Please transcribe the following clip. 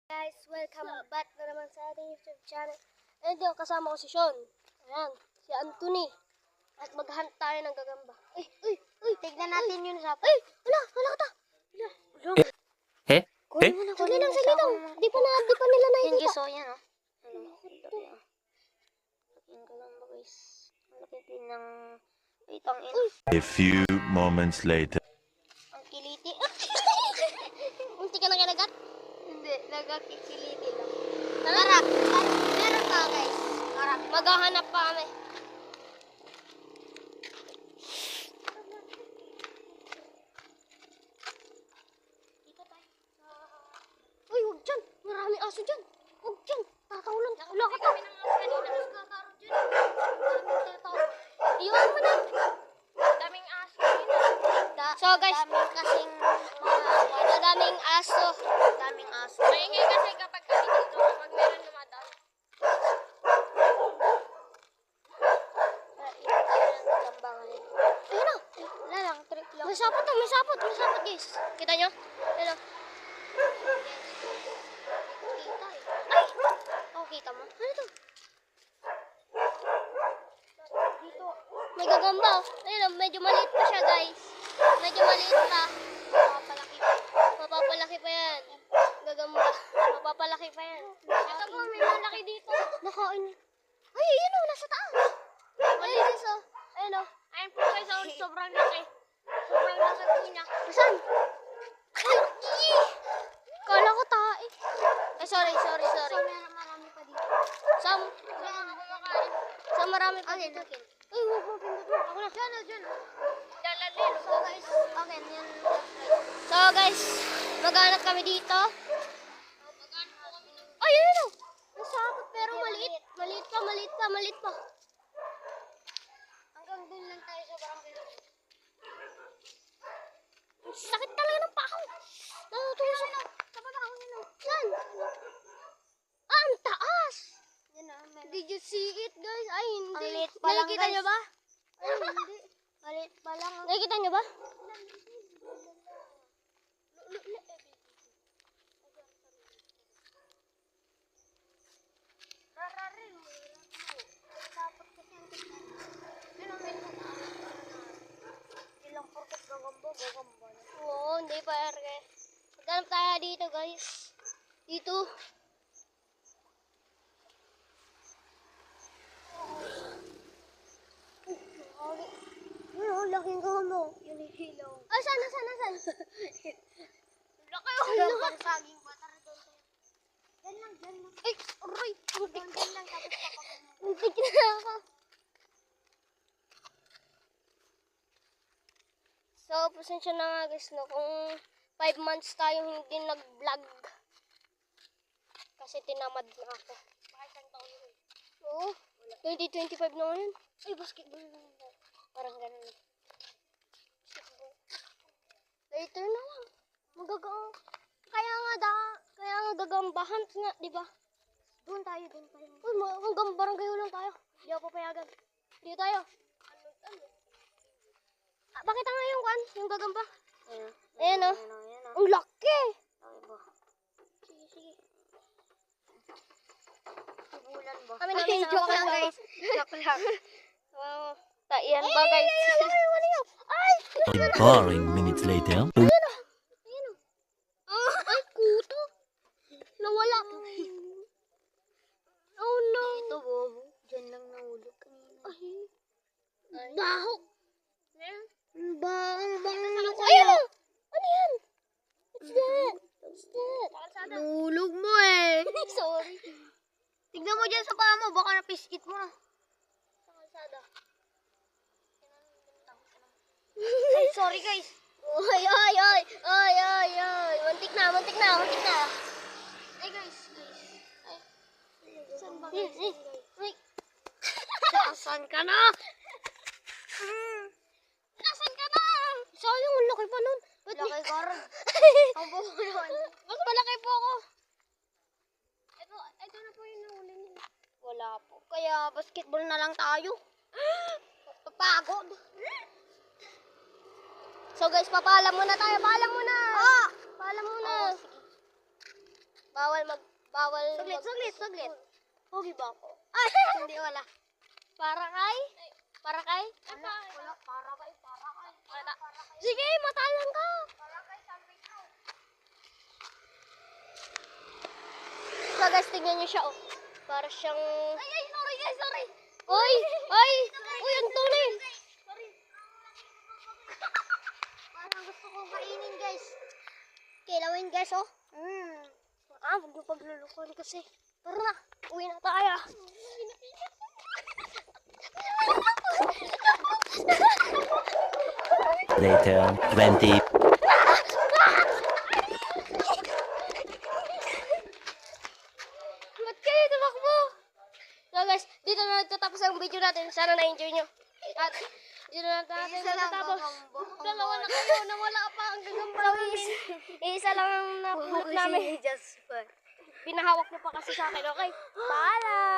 Guys, welcome back na naman sa ating YouTube channel. And yung kasama ko si Sean. Ayan, si Anthony. At maghunt tayo ng gagamba. Tignan natin yun sa... Wala ka ta. Kunin mo na. Sige lang. Di pa nila nakikita. Yung giso, yan o. Yung gagamba guys. Malaki din ng... Wait, ang ina. A few moments later. Ang kiliti. Munti ka na kinagat? Hindi, nagkikiliti lang. Tara, meron pa guys. Tara, maghahanap pa kami. Dito tayo. Uy, huwag dyan. Maraming aso dyan. Huwag dyan. Tatawlan. Wala ka pa. Iwan mo na. Daming aso. So guys, daming aso. Daming aso. Maingay kasi kapag kami dito, kapag meron lumadaan. Ayun na. Wala lang, trick lang. May sapot guys. Kita nyo? Ayun na. Kita eh. Ay! Oh, kita mo? Ano ito? Dito. May gagamba. Ayun na, medyo maliit pa siya guys. Medyo maliit pa. Mapapalaki pa yan. Gagamba. Mapapalaki pa yan. Ito po, may malaki dito. Nakain. Ay, yun o, nasa taas. Malinis o. Ayun o. Ayun po guys, sobrang laki. Sobrang laki po niya. Saan? Kala ko tae. Eh, sorry. Marami pa dito. Sam marami pa dito. Ay, huwag mo pindutin. Ako na. Diyan. So guys, maghanap kami dito. Ay, yun o. Masakot pero maliit. Maliit pa. Hanggang dun lang tayo sa barangay. Sakit talaga ng pako. Natutusok na. Kapag ako nila. Saan? Ah, ang taas. Did you see it guys? Ay, hindi. Nakikita nyo ba? Ay, hindi. Maliit pa lang. Nakikita nyo ba? Ilang porket gagamba. Oo, hindi pa erge. Maghanap tayo dito guys. Dito. Ang laking gagamba. Yung hilaw. Ay, saan? Laki yung saging pa. Tara doon tayo. Diyan lang. Ay, aray. Diyan lang tapos papagano. Muntik na ako. So, pasensya na nga guys, no, kung 5 months tayong hindi nag-vlog. Kasi tinamad na ako. Bakit isang taon yun? Oo, 2025 na ngayon. Ay, basketball na yun. Parang ganun. Basketball. Later na lang. Kaya nga gagambahan nga, di ba? Doon tayo. Uy, hanggang barangay lang tayo. Hindi ako papayagan. Dito tayo. Bakit nga yung gagamba? Ayan o. Ang laki! Sige. Sibulan ba? Joke lang guys. Joke lang. Taiyan ba guys? Ay! Boring minutes later. Ayan o. Ay, kuto. Nawala. Oh no. Ito bobo. Diyan lang nahulog kanina. Ay. Baho. Baho. Ayun o. Ano yan? What's that? Nahulog mo eh. Sorry. Tignan mo dyan sa paa mo. Baka napiskit mo na. Sa kalsada. Ay, sorry guys. Oy. Muntik na. Ay guys. Ay. Saan ba guys? Ay. Nasaan ka na? Sayang, ang laki pa nun. Laki ka rin. Ang buho nun. Mas malaki po ako. Ito na po yung nahuli niya. Wala po. Kaya basketball na lang tayo. Papagod. So guys, papaalam muna tayo. Paalam muna. Sige. Bawal Saglit. Pogi ba ako? Ay, hindi wala. Para kay? Wala, wala. Sige, matalang ka. So guys, tingnan niyo siya, oh. Para siyang... Ay, sorry guys, sorry. Uy, ang tunay. Parang gusto kong kainin guys. Kilawin guys, oh. Huwag niyo paglulukuhan kasi. Tara na, uwi na tayo. Later, 20. Ba't kayo tumakbo? So guys, dito na nagtatapos ang video natin. Sana na-enjoy nyo. At dito na natin nagtatapos. Dalawa na kayo, nawala pa ang gagamba namin. Isa lang ang napulot namin. Just fun. Pinahawak niyo pa kasi sa akin, okay? Paalam!